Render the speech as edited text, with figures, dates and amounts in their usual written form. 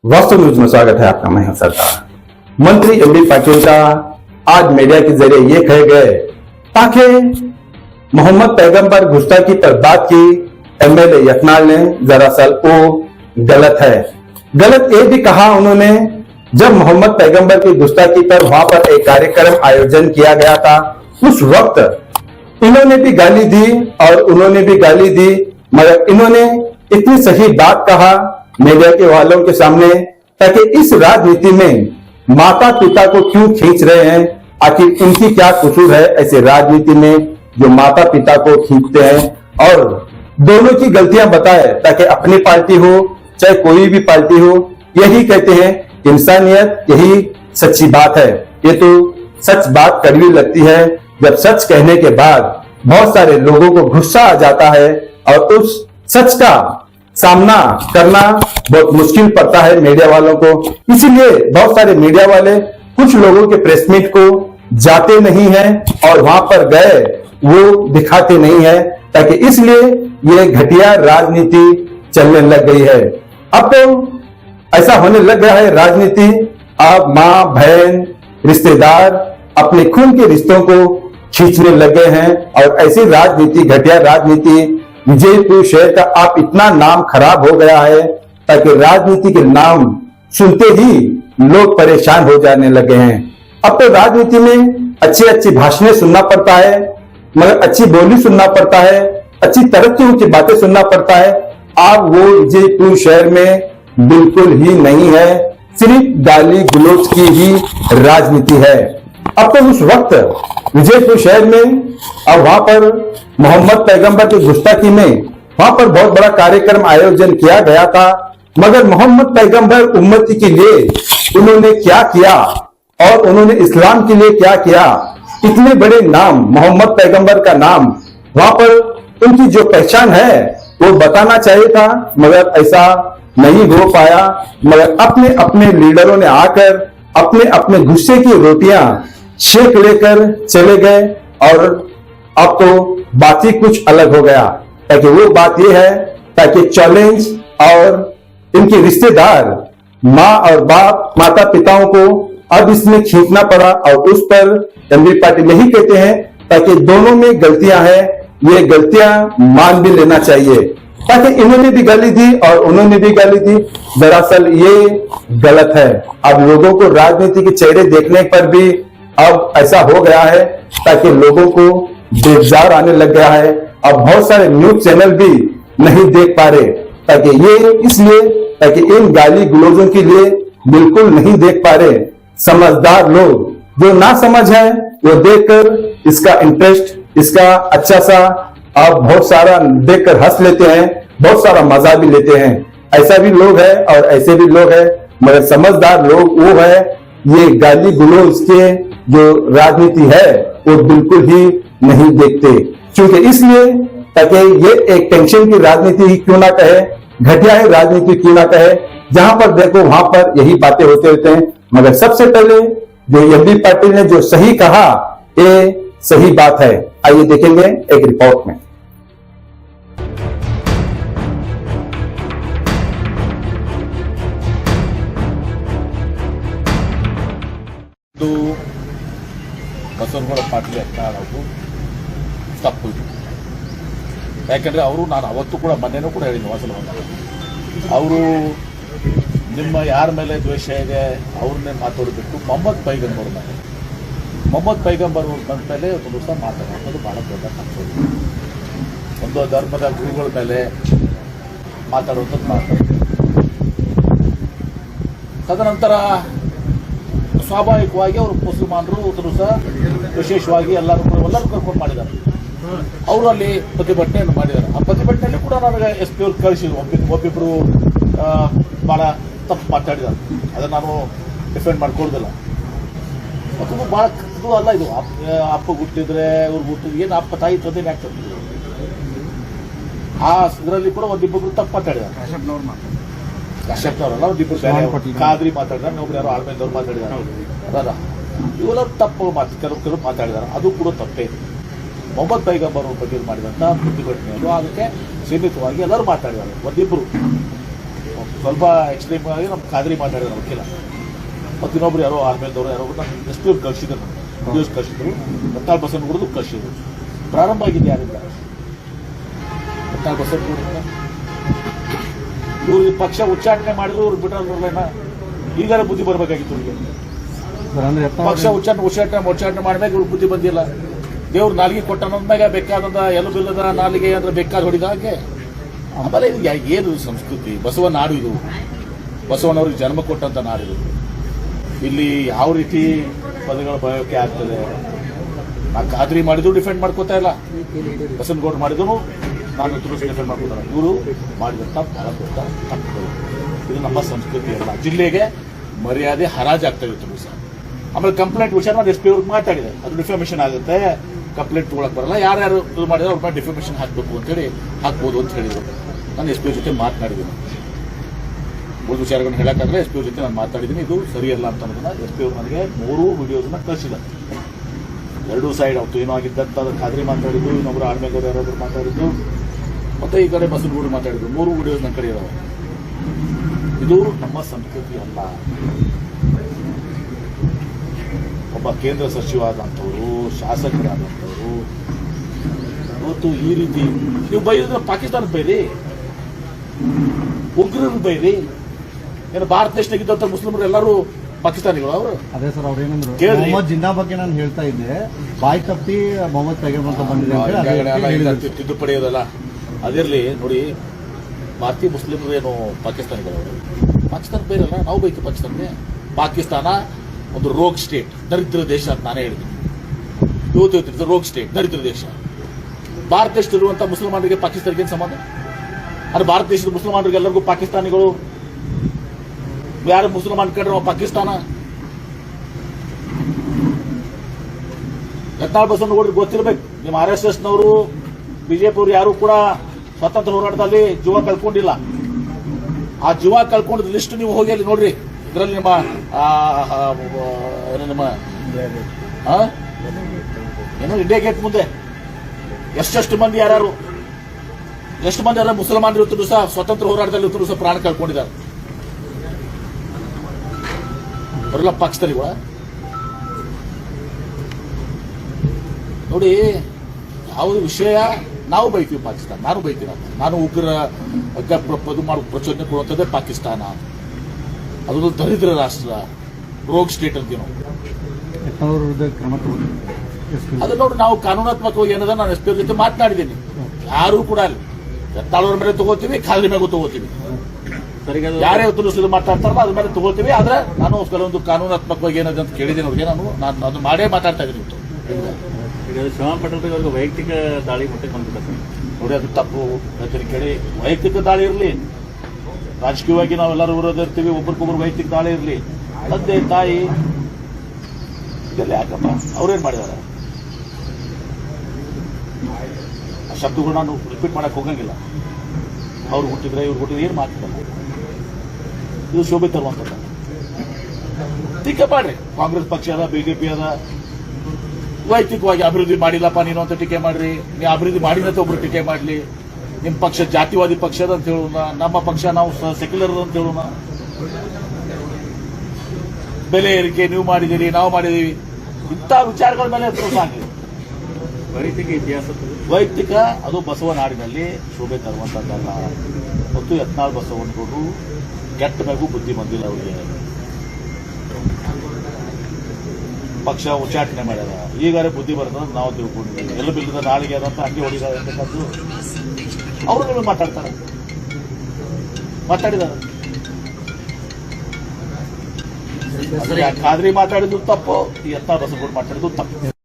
वास्तव न्यूज में स्वागत है आपका। मैं हूं सरदार। मंत्री एमबी पाटिल का आज मीडिया के जरिए ये कहे गए ताकि मोहम्मद पैगंबर गुस्ताखी पर बात की एमएलए यत्नाल ने, दरअसल वो गलत है। गलत ये भी कहा उन्होंने, जब मोहम्मद पैगंबर की गुस्ताखी पर वहां पर एक कार्यक्रम आयोजन किया गया था, उस वक्त इन्होंने भी गाली दी और उन्होंने भी गाली दी, मगर इन्होंने इतनी सही बात कहा मीडिया के वालों के सामने ताकि इस राजनीति में माता पिता को क्यों खींच रहे हैं, आखिर इनकी क्या कसूर है ऐसे राजनीति में जो माता पिता को खींचते हैं, और दोनों की गलतियां बताए ताकि अपनी पार्टी हो चाहे कोई भी पार्टी हो, यही कहते हैं इंसानियत, यही सच्ची बात है। ये तो सच बात कड़वी लगती है जब सच कहने के बाद बहुत सारे लोगों को गुस्सा आ जाता है और उस सच का सामना करना बहुत मुश्किल पड़ता है मीडिया वालों को। इसीलिए बहुत सारे मीडिया वाले कुछ लोगों के प्रेस मीट को जाते नहीं हैं और वहां पर गए वो दिखाते नहीं है, ताकि इसलिए ये घटिया राजनीति चलने लग गई है। अब तो ऐसा होने लग गया है राजनीति, अब मां बहन रिश्तेदार अपने खून के रिश्तों को खींचने लग गए हैं। और ऐसी राजनीति, घटिया राजनीति, विजयपुर शहर का आप इतना नाम खराब हो गया है ताकि राजनीति के नाम सुनते ही लोग परेशान हो जाने लगे हैं। अब तो राजनीति में अच्छी अच्छी भाषणें सुनना पड़ता है, मगर अच्छी बोली सुनना पड़ता है, अच्छी तरक्कियों की बातें सुनना पड़ता है। अब वो विजयपुर शहर में बिल्कुल ही नहीं है, सिर्फ गाली गलौज की ही राजनीति है। अब तो उस वक्त विजयपुर शहर में और वहां पर मोहम्मद पैगंबर की गुस्ताखी में वहां पर बहुत बड़ा कार्यक्रम आयोजन किया गया था, मगर मोहम्मद पैगंबर उम्मती के लिए उन्होंने क्या किया और उन्होंने इस्लाम के लिए क्या किया, इतने बड़े नाम मोहम्मद पैगंबर का नाम वहां पर उनकी जो पहचान है वो बताना चाहिए था, मगर ऐसा नहीं हो पाया। मगर अपने अपने लीडरों ने आकर अपने अपने गुस्से की रोटियां शेक लेकर चले गए और अब तो बात ही कुछ अलग हो गया। ताकि वो बात ये है ताकि चैलेंज और इनके रिश्तेदार माँ और बाप माता पिताओं को अब इसमें खींचना पड़ा और उस पर एमबी पाटिल यही कहते हैं ताकि दोनों में गलतियां हैं, ये गलतियां मान भी लेना चाहिए। ताकि इन्होंने भी गाली दी और उन्होंने भी गाली दी, दरअसल ये गलत है। अब लोगों को राजनीति के चेहरे देखने पर भी अब ऐसा हो गया है ताकि लोगों को बेजार आने लग गया है। अब बहुत सारे न्यूज चैनल भी नहीं देख पा रहे, ताकि ये इसलिए ताकि इन गाली गलौजों के लिए बिल्कुल नहीं देख पा रहे। समझदार लोग जो ना समझ है वो देखकर इसका इंटरेस्ट, इसका अच्छा सा अब बहुत सारा देखकर हंस लेते हैं, बहुत सारा मजा भी लेते हैं। ऐसा भी लोग है और ऐसे भी लोग है, मगर समझदार लोग वो है ये गाली गलौज के जो राजनीति है वो बिल्कुल ही नहीं देखते। क्योंकि इसलिए ताकि ये एक टेंशन की राजनीति ही क्यों ना कहे, घटिया है राजनीति क्यों ना कहे, जहां पर देखो वहां पर यही बातें होते रहते हैं। मगर सबसे पहले जो एमबी पाटिल ने जो सही कहा ये सही बात है। आइए देखेंगे एक रिपोर्ट में। ಬಸವನಗೌಡ ಪಾಟೀಲ್ ಯತ್ನಾಳ್ ತಪ್ಪು. ಯಾಕೆಂದರೆ ಅವರು ನಾನು ಅವತ್ತು ಕೂಡ ಮೊನ್ನೆನೂ ಕೂಡ ಹೇಳಿದ್ದೆ ವಾಸನ ಅವರು ನಿಮ್ಮ ಯಾರ ಮೇಲೆ ದ್ವೇಷ ಇದೆ ಅವ್ರನ್ನೇ ಮಾತಾಡಬೇಕು. ಮೊಹಮ್ಮದ್ ಪೈಗಂಬರ್ ಮೇಲೆ ಮೊಹಮ್ಮದ್ ಪೈಗಂಬರ್ ಬಂದ ಮೇಲೆ ಒಂದು ದಿವಸ ಮಾತಾಡೋದು ಭಾಳ ದೊಡ್ಡ ತಪ್ಪು. ಒಂದು ಧರ್ಮದ ಗುರುಗಳ ಮೇಲೆ ಮಾತಾಡುವಂಥದ್ದು ಮಾತಾಡ್ತಾರೆ. ತದನಂತರ ಸ್ವಾಭಾವಿಕವಾಗಿ ಅವರು ಮುಸಲ್ಮಾನರು ಒಂದು ಸಹ ವಿಶೇಷವಾಗಿ ಎಲ್ಲರೂ ಕರ್ಕೊಂಡು ಮಾಡಿದ್ದಾರೆ. ಅವರು ಅಲ್ಲಿ ಪ್ರತಿಭಟನೆಯನ್ನು ಮಾಡಿದ್ದಾರೆ. ಆ ಪ್ರತಿಭಟನೆಯಲ್ಲಿ ಕೂಡ ನನಗೆ ಎಸ್ ಪಿ ಅವ್ರು ಕಳಿಸಿದ್ರು. ಒಬ್ಬಿಬ್ಬರು ಭಾಳ ತಪ್ಪು ಮಾತಾಡಿದ್ದಾರೆ, ಅದನ್ನು ನಾನು ಡಿಫೆಂಡ್ ಮಾಡ್ಕೊಳ್ದಿಲ್ಲ. ಮತ್ತು ಭಾಳ ಇದು ಅಲ್ಲ, ಇದು ಅಪ್ಪ ಹುಟ್ಟಿದ್ರೆ ಇವ್ರು ಹುಟ್ಟಿದ್ರೆ ಏನು ಅಪ್ಪ ತಾಯಿ ತಂದೆನೇ ಆಗ್ತದೆ. ಆ ಇದರಲ್ಲಿ ಕೂಡ ಒಂದಿಬ್ಬರು ತಪ್ಪು ಮಾತಾಡಿದ್ದಾರೆ. ಕಶ್ಯಪ್ನವರಲ್ಲ, ಒಂದಿಬ್ಬರು ಖಾದ್ರಿ ಮಾತಾಡಿದಾರೆ, ಒಬ್ರು ಯಾರೋ ಆಳ್ಮೇದವ್ರು ಮಾತಾಡಿದಾರೆ. ಅದಲ್ಲ, ಇವೆಲ್ಲರೂ ತಪ್ಪು ಕೆಲವು ಮಾತಾಡಿದ್ದಾರೆ, ಅದು ಕೂಡ ತಪ್ಪೇ. ಮೊಹಮ್ಮದ್ ಪೈಗಂಬರ್ ಬಗ್ಗೆ ಮಾಡಿದಂಥ ಪ್ರತಿಭಟನೆಗಳು ಅದಕ್ಕೆ ಸೀಮಿತವಾಗಿ ಎಲ್ಲರೂ ಮಾತಾಡಿದ್ದಾರೆ, ಒಂದಿಬ್ಬರು ಸ್ವಲ್ಪ ಎಕ್ಸ್ಟ್ರೀಮ್ ಆಗಿ ನಮ್ಮ ಖಾದ್ರಿ ಮಾತಾಡಿದ್ರು ವಕೀಲ, ಮತ್ತು ಇನ್ನೊಬ್ರು ಯಾರೋ ಆರ್ಮೇಲ್ದವರು ಯಾರೋ ಎಷ್ಟು ಕಳಿಸಿದ್ರು, ವಿಡಿಯೋಸ್ ಕಳಿಸಿದ್ರು, ಯತ್ನಾಳ್ ಬಸವನಗೌಡರು ಕಳಿಸಿದ್ರು. ಪ್ರಾರಂಭ ಆಗಿದೆ ಯಾರಿಂದ? ಯತ್ನಾಳ್ ಬಸವನಗೌಡರಿಂದ. ಇವ್ರು ಪಕ್ಷ ಉಚ್ಚಾಟನೆ ಮಾಡಿದ್ರು, ಇವ್ರು ಬಿಟ್ಟ ಈಗಾರ ಬುದ್ಧಿ ಬರಬೇಕಾಗಿತ್ತು ಇವ್ರಿಗೆ. ಪಕ್ಷ ಉಚ್ಚಾಟನೆ ಮಾಡ್ಬೇಕು, ಇವ್ರು ಬುದ್ಧಿ ಬಂದಿಲ್ಲ. ದೇವ್ರು ನಾಲಿಗೆ ಕೊಟ್ಟ ಮ್ಯಾಗ ಬೇಕಾದಂತ ಎಲ್ಲೂ ಬಿಲ್ಲದ ನಾಲಿಗೆ ಅಂದ್ರೆ ಬೇಕಾದ ಹೊಡಿದ ಹಾಗೆ. ಆಮೇಲೆ ಇದು ಏನು ಸಂಸ್ಕೃತಿ? ಬಸವ ನಾಡು ಇದು, ಬಸವಣ್ಣವ್ರಿಗೆ ಜನ್ಮ ಕೊಟ್ಟಂತ ನಾಡು ಇದು. ಇಲ್ಲಿ ಯಾವ ರೀತಿ ಪದಗಳ ಬಳಕೆ ಆಗ್ತದೆ? ನಾ ಖಾದ್ರಿ ಮಾಡಿದ್ರು ಡಿಫೆಂಡ್ ಮಾಡ್ಕೋತಾ ಇಲ್ಲ, ಬಸವನಗೌಡ ಮಾಡಿದ್ರು ನಾನು ಡಿಫೆಂಡ್ ಮಾಡ್ಕೋತಾರೆ. ಇವರು ಮಾಡಿದಂತ ಬಹಳ ದೊಡ್ಡ ತಪ್ಪುಗಳು. ಇದು ನಮ್ಮ ಸಂಸ್ಕೃತಿ ಅಲ್ಲ. ಜಿಲ್ಲೆಗೆ ಮರ್ಯಾದೆ ಹರಾಜಾಗ್ತಾ ಇತ್ತು ಸರ್. ಆಮೇಲೆ ಕಂಪ್ಲೇಂಟ್ ವಿಚಾರ ಮಾಡಿ ಎಸ್ ಪಿ ಅವ್ರಿಗೆ ಮಾತಾಡಿದೆ, ಅದು ಡಿಫಾಮೇಷನ್ ಆಗುತ್ತೆ, ಕಂಪ್ಲೇಂಟ್ ತಗೊಳಕ್ ಬರಲ್ಲ, ಯಾರ್ಯಾರು ಇದು ಮಾಡಿದ್ರೆ ಅವ್ರ ಮೇಲೆ ಡಿಫಾಮೇಷನ್ ಹಾಕಬೇಕು ಅಂತೇಳಿ ಹಾಕ್ಬೋದು ಅಂತ ಹೇಳಿದ್ರು. ನಾನು ಎಸ್ ಪಿ ಜೊತೆ ಮಾತನಾಡಿದ್ದೀನಿ, ಉಳಿದ ವಿಚಾರಗಳನ್ನ ಹೇಳಕ್ಕಾದ್ರೆ ಎಸ್ ಪಿ ಜೊತೆ ನಾನು ಮಾತಾಡಿದ್ದೀನಿ. ಇದು ಸರಿಯಲ್ಲ ಅಂತ ಅನ್ನೋದನ್ನ ಎಸ್ ಪಿ ಅವರು ನನಗೆ 3 ವಿಡಿಯೋಸ್ನ ಕಳಿಸಿದ್ದಾರೆ. 2 ಸೈಡ್ ಅವತ್ತು ಏನೋ ಆಗಿದ್ದಂತ ಖಾದ್ರಿ ಮಾತಾಡಿದ್ದು, ಇನ್ನೊಬ್ರು ಆಳ್ಮೇಗೌಡ ಯಾರಾದ್ರು ಮಾತಾಡಿದ್ದು, ಮತ್ತೆ ಈ ಕಡೆ ಬಸವನಗೌಡರು ಮಾತಾಡಿದ್ದು. 3 ವಿಡಿಯೋಸ್ ನನ್ನ ಕಡೆ ಇದಾವೆ. ಇದು ನಮ್ಮ ಸಂಸ್ಕೃತಿ ಅಲ್ಲ. ಒಬ್ಬ ಕೇಂದ್ರ ಸಚಿವ ಆದಂಥವ್ರು, ಶಾಸಕರಾದಂಥವ್ರು ಇವತ್ತು ಈ ರೀತಿ ನೀವು ಬೈದ್ರೆ ಪಾಕಿಸ್ತಾನದ ಬೈರಿ, ಉಗ್ರರು ಬೈರಿ. ಏನು ಭಾರತ ದೇಶದಾಗಿದ್ದಂಥ ಮುಸ್ಲಿಮರು ಎಲ್ಲರೂ ಪಾಕಿಸ್ತಾನಿಗಳು ಅವರು? ಅದೇ ಸರ್, ಅವ್ರು ಏನಂದ್ರು ಮೊಹಮ್ಮದ್ ಜಿನ್ನಾ ಬಗ್ಗೆ ನಾನು ಹೇಳ್ತಾ ಇದ್ದೆ, ಬಾಯ್ ತಪ್ಪಿ ಮೊಹಮ್ಮದ್ ಪೈಗಂಬರ್ ಅಂತ ಬಂದಿದೆ ತಿದ್ದುಪಡಿ ಅದಲ್ಲ. ಅದಿರಲಿ ನೋಡಿ, ಭಾರತೀಯ ಮುಸ್ಲಿಮರು ಏನು ಪಾಕಿಸ್ತಾನಿಗಳು? ಅವರು ಪಾಕಿಸ್ತಾನ ಬೇರಲ್ಲ, ನಾವು ಬೈಕಿ ಪಾಕಿಸ್ತಾನಕ್ಕೆ. ಪಾಕಿಸ್ತಾನ ಒಂದು ರೋಗ್ ಸ್ಟೇಟ್, ದರಿದ್ರ ದೇಶ ಅಂತ ನಾನೇ ಹೇಳಿದ್ದೀನಿ. ಇವತ್ತು ರೋಗ್ ಸ್ಟೇಟ್, ದರಿದ್ರ ದೇಶ. ಭಾರತ ದೇಶದಲ್ಲಿರುವಂತಹ ಮುಸಲ್ಮಾನರಿಗೆ ಪಾಕಿಸ್ತಾನಕ್ಕೆ ಏನು ಸಂಬಂಧ? ಅದು ಭಾರತ ದೇಶದ ಮುಸಲ್ಮಾನರಿಗೆ ಎಲ್ಲರಿಗೂ ಪಾಕಿಸ್ತಾನಿಗಳು. ಯಾರು ಮುಸಲ್ಮಾನ್ ಕಂಡ್ರೆ ಪಾಕಿಸ್ತಾನ. ಯತ್ನಾಳ್ ಬಸವನಗೌಡರಿಗೆ ಗೊತ್ತಿರಬೇಕು, ನಿಮ್ಮ RSSನವರು, ಬಿಜೆಪಿ ಅವರು ಯಾರು ಕೂಡ ಸ್ವತಂತ್ರ ಹೋರಾಟದಲ್ಲಿ ಜೀವ ಕಳ್ಕೊಂಡಿಲ್ಲ. ಆ ಜೀವ ಕಳ್ಕೊಂಡ ಲಿಸ್ಟ್ ನೀವು ಹೋಗಿ ಅಲ್ಲಿ ನೋಡ್ರಿ. ಇದರಲ್ಲಿ ನಿಮ್ಮ ಏನು ಇಂಡಿಯಾ ಗೇಟ್ ಮುಂದೆ ಎಷ್ಟು ಮಂದಿ ಯಾರು, ಎಷ್ಟು ಮಂದಿ ಯಾರು ಮುಸಲ್ಮಾನರು ಇರ್ತರು ಸಹ ಸ್ವತಂತ್ರ ಹೋರಾಟದಲ್ಲಿ ಇರ್ತರು ಸಹ ಪ್ರಾಣ ಕಳ್ಕೊಂಡಿದ್ದಾರೆ. ಅವರೆಲ್ಲ ಪಾಕಿಸ್ತಾನಿಗಳ ನೋಡಿ. ಯಾವುದು ವಿಷಯ ನಾವು ಬೈತೀವಿ ಪಾಕಿಸ್ತಾನ, ನಾನು ಬೈತೀನಿ. ನಾನು ಉಗ್ರ ಪ್ರಚೋದನೆ ಕೊಡುವಂಥದ್ದೇ ಪಾಕಿಸ್ತಾನ. ಅದೊಂದು ದರಿದ್ರ ರಾಷ್ಟ್ರ, ರೋಗ್ ಸ್ಟೇಟ್ ಅಂತೀವಿ ನಾವು. ಅದು ನೋಡಿ, ನಾವು ಕಾನೂನಾತ್ಮಕವಾಗಿ ಏನದ ನಾನು ಎಸ್ ಪಿ ಜೊತೆ ಮಾತನಾಡಿದ್ದೀನಿ. ಯಾರು ಕೂಡ ಅಲ್ಲಿ ಯತ್ನಾಳವ್ರ ಮೇಲೆ ತಗೋತೀವಿ, ಖಾದ್ರಿ ಮೇಲೆ ತಗೋತೀವಿ. ಯಾರೇ ತುಲಸಿ ಮಾತಾಡ್ತಾರಲ್ಲ ಅದ್ರ ಮೇಲೆ ತಗೋತೀವಿ. ಆದ್ರೆ ನಾನು ಕೆಲವೊಂದು ಕಾನೂನಾತ್ಮಕವಾಗಿ ಏನದ ಅಂತ ಕೇಳಿದ್ದೀನಿ ಅವ್ರಿಗೆ. ನಾನು ಅದು ಮಾಡೇ ಮಾತಾಡ್ತಾ ಇದ್ದೀನಿ. ಶ್ರವಣ್ ಪಟೇಲ್ ಅವ್ರಿಗೆ ವೈಯಕ್ತಿಕ ದಾಳಿ ಮತ್ತೆ ಬಂದ್ಬಿಟ್ಟೆ ನೋಡಿ, ಅದು ತಪ್ಪು. ಕೇಳಿ, ವೈಯಕ್ತಿಕ ದಾಳಿ ಇರಲಿ, ರಾಜಕೀಯವಾಗಿ ನಾವೆಲ್ಲರೂ ವಿರೋಧ ಇರ್ತೀವಿ, ಒಬ್ರಿಗೊಬ್ರು ವೈಯಕ್ತಿಕ ದಾಳಿ ಇರಲಿ. ತಂದೆ ತಾಯಿ ಇದೆಲ್ಲ ಯಾಕಪ್ಪ? ಅವ್ರೇನ್ ಮಾಡಿದಾರೆ? ಆ ಶಬ್ದಗಳು ನಾನು ರಿಪೀಟ್ ಮಾಡಕ್ ಹೋಗಂಗಿಲ್ಲ. ಅವ್ರು ಹುಟ್ಟಿದ್ರೆ ಇವ್ರು ಹುಟ್ಟಿದ್ರೆ ಏನ್ ಮಾತಿಲ್ಲ. ಇದು ಶೋಭೆ ತರುವಂಥದ್ದು. ಟೀಕೆ ಮಾಡ್ರಿ, ಕಾಂಗ್ರೆಸ್ ಪಕ್ಷ ಅದ, ಬಿಜೆಪಿ ಅದ, ವೈಯಕ್ತಿಕವಾಗಿ ಅಭಿವೃದ್ಧಿ ಮಾಡಿಲ್ಲಪ್ಪ ನೀನು ಅಂತ ಟೀಕೆ ಮಾಡ್ರಿ. ನೀವು ಅಭಿವೃದ್ಧಿ ಮಾಡಿದಂತೆ ಒಬ್ರು ಟೀಕೆ ಮಾಡಲಿ. ನಿಮ್ಮ ಪಕ್ಷ ಜಾತಿವಾದಿ ಪಕ್ಷದ ಅಂತ ಹೇಳೋಣ, ನಮ್ಮ ಪಕ್ಷ ನಾವು ಸೆಕ್ಯುಲರ್ ಅಂತ ಹೇಳೋಣ. ಬೆಲೆ ಏರಿಕೆ ನೀವು ಮಾಡಿದ್ದೀರಿ, ನಾವು ಮಾಡಿದೀವಿ, ಇಂಥ ವಿಚಾರಗಳ ಮೇಲೆ ಸಾಗಲಿ. ವೈಯಕ್ತಿಕ ಇತಿಹಾಸ, ವೈಯಕ್ತಿಕ ಅದು ಬಸವ ನಾಡಿನಲ್ಲಿ ಶೋಭೆ ತರುವಂತದ್ದಲ್ಲ. ಮತ್ತು ಯತ್ನಾಳ್ ಬಸವನಗೌಡರು ಕೆಟ್ಟ ಮೇಗೂ ಬುದ್ಧಿ ಬಂದಿಲ್ಲ ಅವರಿಗೆ. ಪಕ್ಷ ಉಚ್ಚಾಟನೆ ಮಾಡ್ಯಾರ, ಈಗಾರೆ ಬುದ್ಧಿ ಬರ್ತದ ನಾವು ತಿಳ್ಕೊಂಡಿದ್ದೀವಿ. ಎಲ್ಲ ಬಿಲ್ಲದ ನಾಳಿಗೆ ಅದಂತ ಅಂಗಿ ಹೊಡಿದಾರೆ ಅಂತಕ್ಕಂಥದ್ದು ಅವರು ನಿಮಗೆ ಮಾತಾಡಿದ್ದಾರೆ. ಖಾದ್ರಿ ಮಾತಾಡಿದ್ದು ತಪ್ಪು, ಯತ್ನಾಳ್ ಬಸವನಗೌಡರು ಮಾತಾಡಿದ್ದು ತಪ್ಪು.